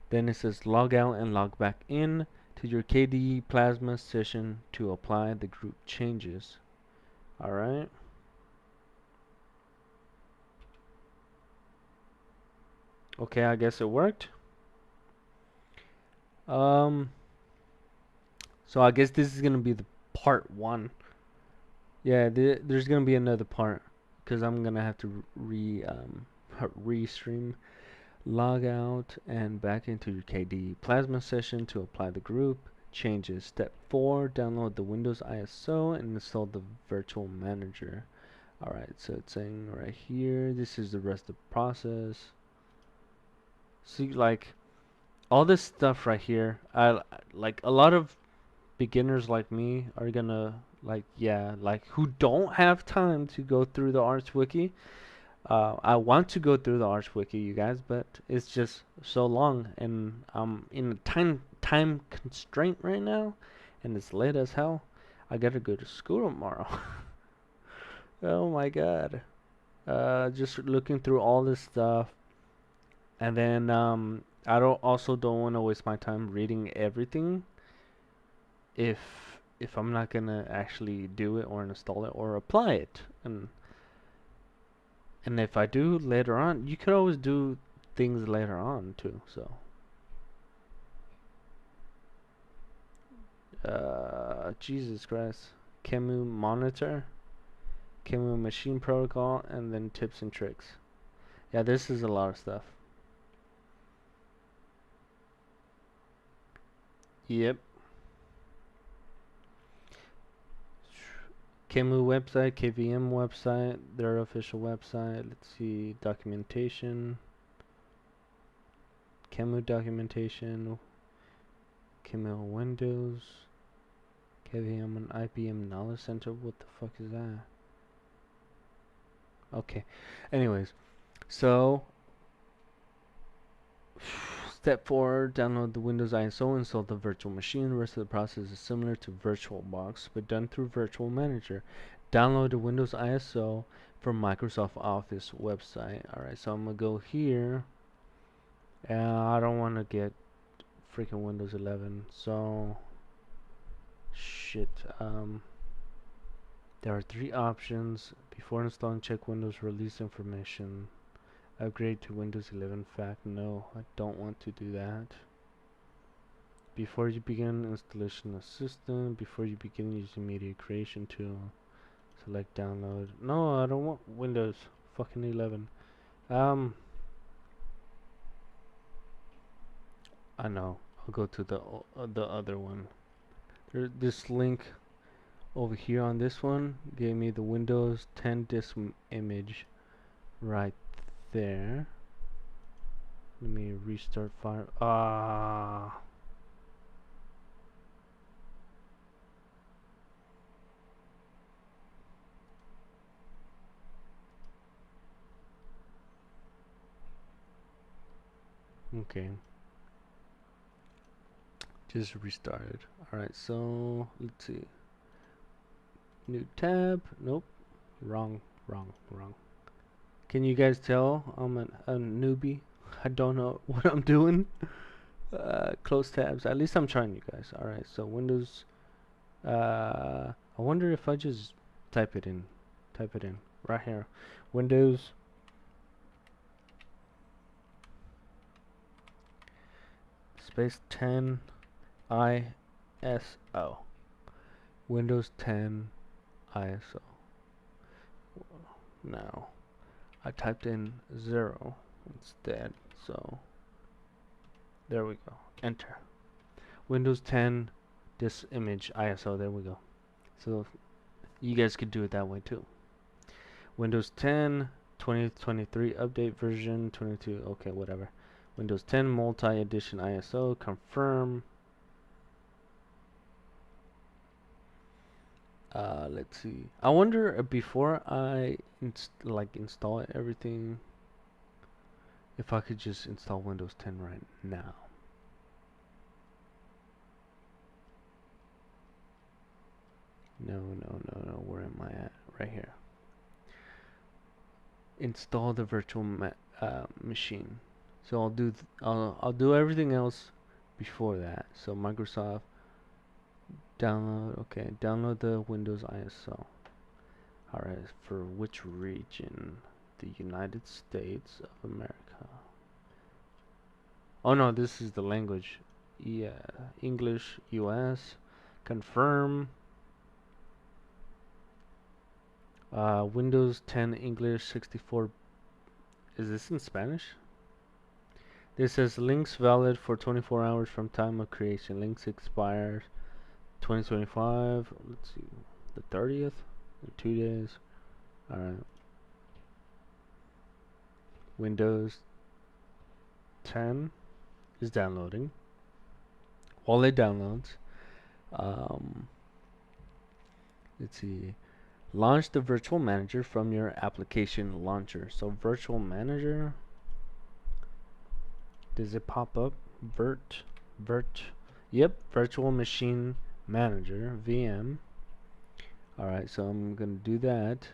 Then it says log out and log back in to your KDE Plasma session to apply the group changes. Alright. Okay, I guess it worked. So I guess this is gonna be the part 1. Yeah, there's gonna be another part because I'm gonna have to restream, log out, and back into your KDE Plasma session to apply the group changes. Step 4: download the Windows ISO and install the Virtual Manager. Alright, so it's saying right here, this is the rest of the process. See, like all this stuff right here, I like a lot of beginners like me are gonna like who don't have time to go through the Arch Wiki. I want to go through the Arch Wiki, you guys, but it's just so long, and I'm in a time constraint right now, and it's late as hell. I gotta go to school tomorrow. Oh my god. Just looking through all this stuff, and then I don't want to waste my time reading everything if I'm not gonna actually do it or install it or apply it. And if I do later on, you could always do things later on too. So Jesus Christ. QEMU monitor, QEMU machine protocol, and then tips and tricks. Yeah, this is a lot of stuff. Yep. QEMU website, KVM website, their official website. Let's see, documentation, QEMU documentation, QEMU Windows, KVM and IBM Knowledge Center. What the fuck is that? Okay. Anyways, so step 4: download the Windows ISO, install the virtual machine. The rest of the process is similar to VirtualBox, but done through Virtual Manager. Download the Windows ISO from Microsoft Office website. Alright, so I'm gonna go here, and I don't want to get freaking Windows 11, so shit. There are 3 options. Before installing, check Windows release information. Upgrade to Windows 11 fact. No, I don't want to do that. Before you begin installation of system, before you begin using media creation tool, select download. No, I don't want Windows fucking 11. I know. I'll go to the other one. This link over here on this one gave me the Windows 10 disk image right there. Let me restart fire. Okay. Just restarted. Alright, so let's see. New tab. Nope. Wrong. Can you guys tell I'm a newbie? I don't know what I'm doing. Close tabs. At least I'm trying, you guys. Alright, so Windows. I wonder if I just type it in right here, Windows space 10 ISO, Windows 10 ISO. Now I typed in 0 instead, so there we go. Enter. Windows 10 this image ISO. There we go. So you guys could do it that way too. Windows 10 2023 update version 22. Okay, whatever. Windows 10 multi-edition ISO. Confirm. Let's see. I wonder before I install everything, if I could just install Windows 10 right now. No. Where am I at? Right here. Install the virtual machine. So I'll do everything else before that. So Microsoft download. Okay, download the Windows ISO. All right, for which region? The United States of America. Oh no, this is the language. Yeah, English, US. Confirm. Windows 10 English 64. Is this in Spanish? This says links valid for 24 hours from time of creation. Links expires 2025. Let's see, the 30th. In 2 days. All right. Windows 10 is downloading. While it downloads, let's see. Launch the virtual manager from your application launcher. So virtual manager, does it pop up? Yep, virtual machine manager, VM. Alright, so I'm gonna do that.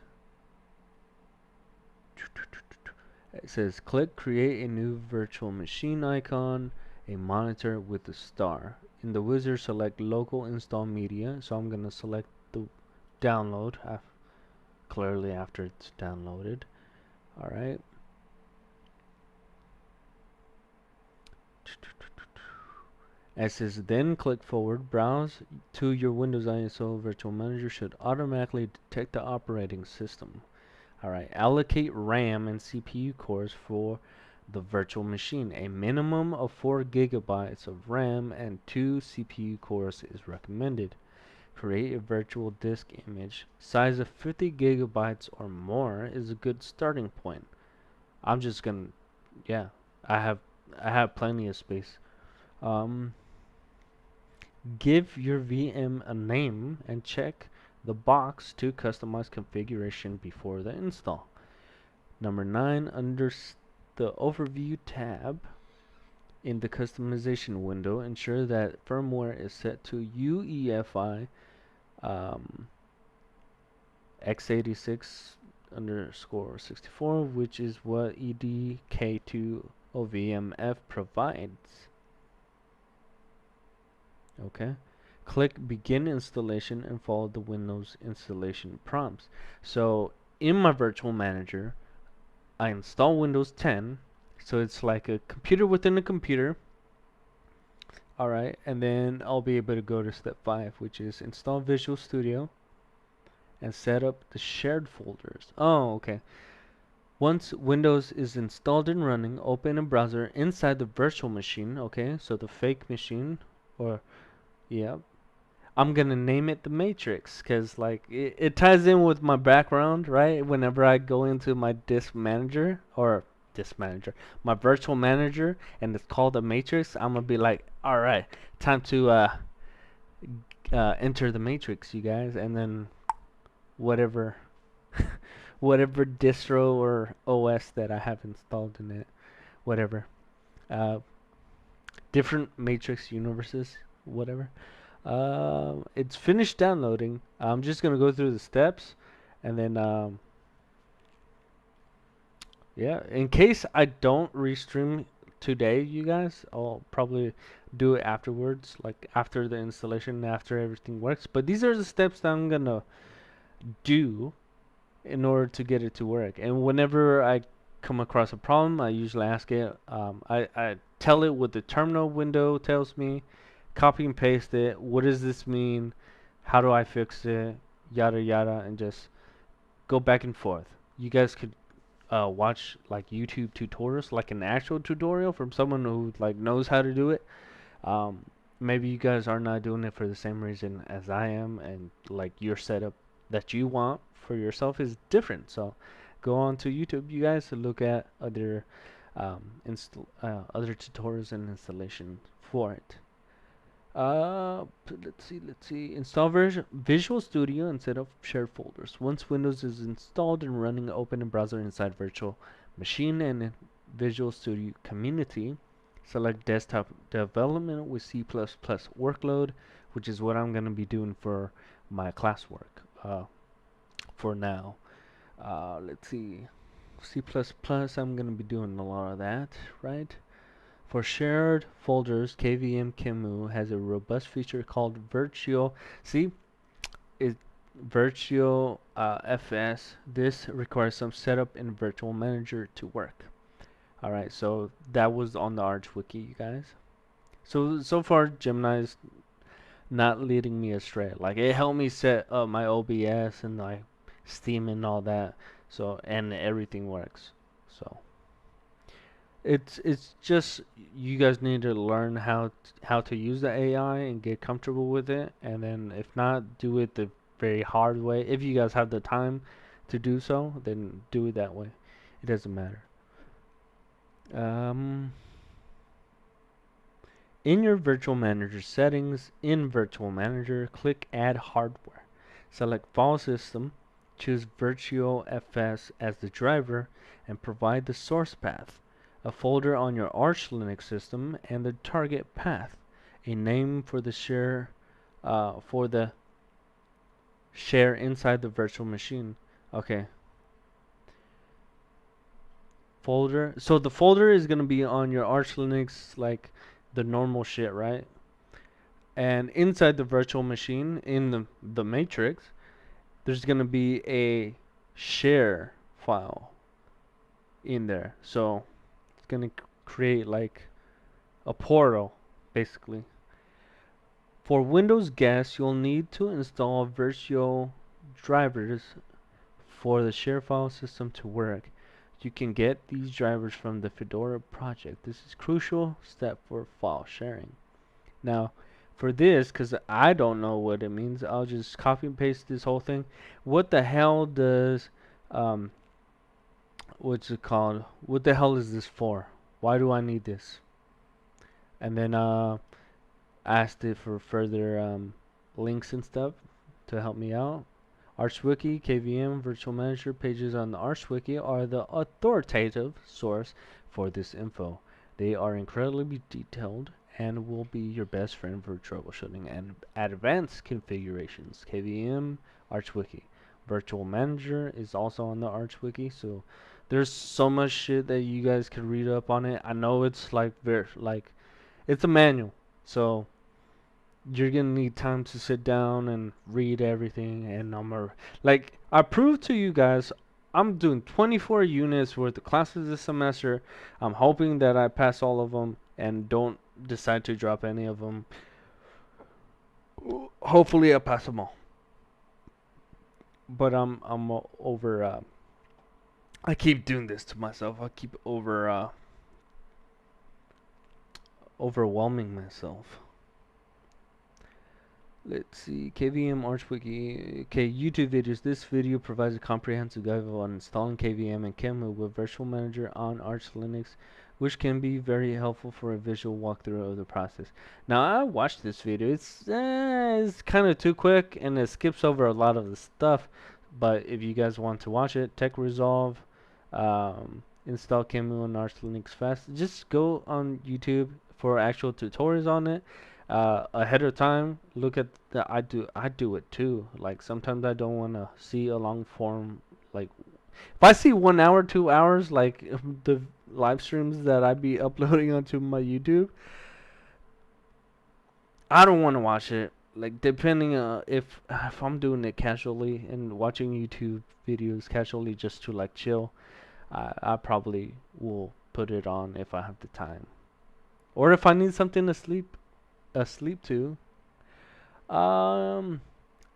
It says click create a new virtual machine icon, a monitor with a star. In the wizard, select local install media. So I'm gonna select the download clearly after it's downloaded. Alright. It says then click forward. Browse to your Windows ISO virtual manager should automatically detect the operating system. Alright, allocate RAM and CPU cores for the virtual machine. A minimum of 4 gigabytes of RAM and 2 CPU cores is recommended. Create a virtual disk image. Size of 50 gigabytes or more is a good starting point. I'm just gonna, yeah, I have plenty of space. Give your VM a name and check the box to customize configuration before the install. Number 9, under the Overview tab in the customization window, ensure that firmware is set to UEFI x86_64, which is what EDK2OVMF provides. Okay. Click begin installation and follow the Windows installation prompts. So in my virtual manager, I install Windows 10. So it's like a computer within a computer. Alright, and then I'll be able to go to step 5, which is install Visual Studio and set up the shared folders. Oh, okay. Once Windows is installed and running, open a browser inside the virtual machine. Okay, so the fake machine, or yeah, I'm gonna name it the Matrix because like it ties in with my background, right? Whenever I go into my my virtual manager, and it's called the Matrix, I'm gonna be like, all right, time to enter the Matrix, you guys, and then whatever whatever distro or OS that I have installed in it, whatever, uh, different Matrix universes, whatever. It's finished downloading. I'm just gonna go through the steps, and then yeah, in case I don't restream today, you guys. I'll probably do it afterwards, like after the installation, after everything works. But these are the steps that I'm gonna do in order to get it to work. And whenever I come across a problem, I usually ask it. I tell it what the terminal window tells me, copy and paste it. What does this mean? How do I fix it? Yada yada, and just go back and forth. You guys could watch like YouTube tutorials, like an actual tutorial from someone who like knows how to do it. Um, Maybe you guys are not doing it for the same reason as I am, and like your setup that you want for yourself is different. So go on to YouTube, you guys, to look at other tutorials and installation for it. Let's see. Install Visual Studio instead of shared folders. Once Windows is installed and running, open a browser inside Virtual Machine and Visual Studio Community. Select Desktop Development with C++ workload, which is what I'm going to be doing for my classwork for now. Let's see. C++, I'm going to be doing a lot of that, right? For shared folders, KVM QEMU has a robust feature called Virtual. See, it Virtual FS. This requires some setup in Virtual Manager to work. All right, so that was on the Arch Wiki, you guys. So far, Gemini is not leading me astray. Like it helped me set up my OBS and like Steam and all that. So and everything works. So. It's just you guys need to learn how to use the AI and get comfortable with it, and then if not, do it the very hard way. If you guys have the time to do so, then do it that way. It doesn't matter. Um, in your Virtual Manager settings, in Virtual Manager, click Add Hardware. Select File System, choose VirtualFS as the driver, and provide the source path, a folder on your Arch Linux system, and the target path, a name for the share inside the virtual machine. Okay. Folder. So the folder is gonna be on your Arch Linux, like the normal shit, right? And inside the virtual machine, in the matrix, there's gonna be a share file in there. So it's gonna create like a portal, basically. For Windows guests, you'll need to install virtual drivers for the share file system to work. You can get these drivers from the Fedora project. This is crucial step for file sharing. Now, for this, because I don't know what it means, I'll just copy and paste this whole thing. What the hell does, what's it called? What the hell is this for? Why do I need this? And then asked it for further links and stuff to help me out. ArchWiki, KVM, Virtual Manager pages on the ArchWiki are the authoritative source for this info. They are incredibly detailed and will be your best friend for troubleshooting and advanced configurations. KVM, ArchWiki. Virtual Manager is also on the ArchWiki, so there's so much shit that you guys can read up on it. I know it's like it's a manual, so you're gonna need time to sit down and read everything. And I proved to you guys I'm doing 24 units worth of classes this semester. I'm hoping that I pass all of them and don't decide to drop any of them. Hopefully I pass them all. But I'm over. I keep doing this to myself. I keep overwhelming myself. Let's see, KVM ArchWiki. Okay, YouTube videos. This video provides a comprehensive guide on installing KVM and QEMU with Virtual Manager on Arch Linux, which can be very helpful for a visual walkthrough of the process. Now, I watched this video. It's kind of too quick and it skips over a lot of the stuff. But if you guys want to watch it, Tech Resolve, install QEMU on Arch Linux fast. Just go on YouTube for actual tutorials on it. Ahead of time, look at the I do it too. Like sometimes I don't want to see a long form. Like if I see 1 hour, 2 hours, like live streams that I be uploading onto my YouTube, I don't want to watch it. Like depending if I'm doing it casually and watching YouTube videos casually just to like chill, I probably will put it on if I have the time, or if I need something to sleep to. Um,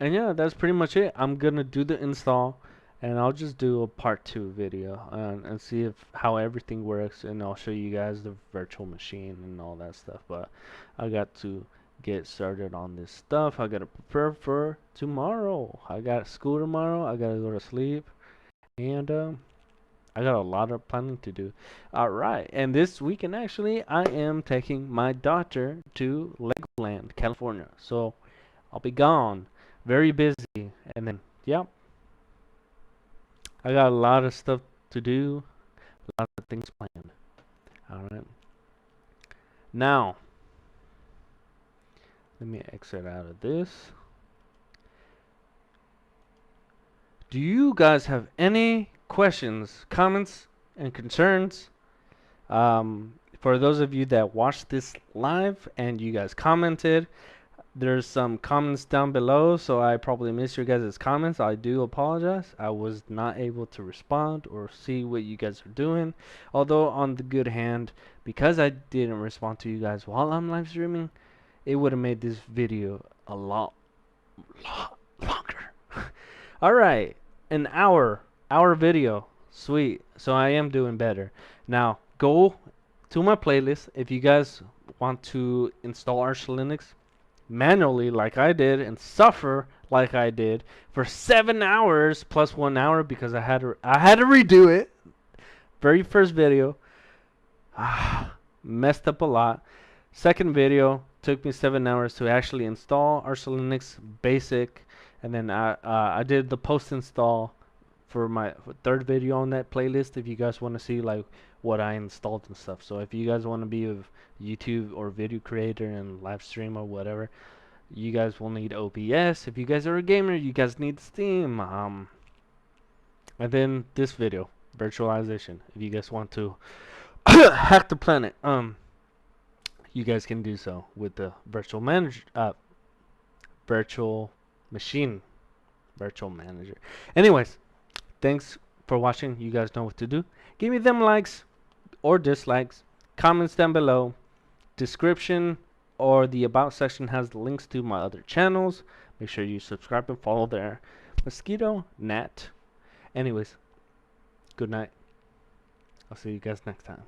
and yeah, that's pretty much it. I'm gonna do the install, and I'll just do a part 2 video and see if how everything works, and I'll show you guys the virtual machine and all that stuff. But I got to get started on this stuff. I gotta prepare for tomorrow. I got school tomorrow. I gotta go to sleep, and I got a lot of planning to do. All right, and this weekend actually, I am taking my daughter to Legoland, California. So I'll be gone, very busy, and then yeah, I got a lot of stuff to do, a lot of things planned. All right, now let me exit out of this. Do you guys have any questions, comments, and concerns? For those of you that watched this live and you guys commented, there's some comments down below, so I probably missed your guys' comments. I do apologize. I was not able to respond or see what you guys are doing. Although, on the good hand, because I didn't respond to you guys while I'm live streaming, it would have made this video a lot longer. Alright, an hour video. Sweet. So I am doing better. Now, go to my playlist if you guys want to install Arch Linux manually like I did and suffer like I did for 7 hours plus 1 hour because I had to redo it. Very first video, messed up a lot. Second video took me 7 hours to actually install Arch Linux Basic, and then I did the post install for my third video on that playlist if you guys want to see like what I installed and stuff. So if you guys want to be a YouTube or video creator and live stream or whatever, you guys will need OBS. If you guys are a gamer, you guys need Steam. And then this video, virtualization. If you guys want to hack the planet, you guys can do so with the virtual machine, virtual manager. Anyways, thanks for watching. You guys know what to do. Give me them likes or dislikes. Comments down below. Description or the about section has the links to my other channels. Make sure you subscribe and follow there. Mosquito Nat. Anyways, good night. I'll see you guys next time.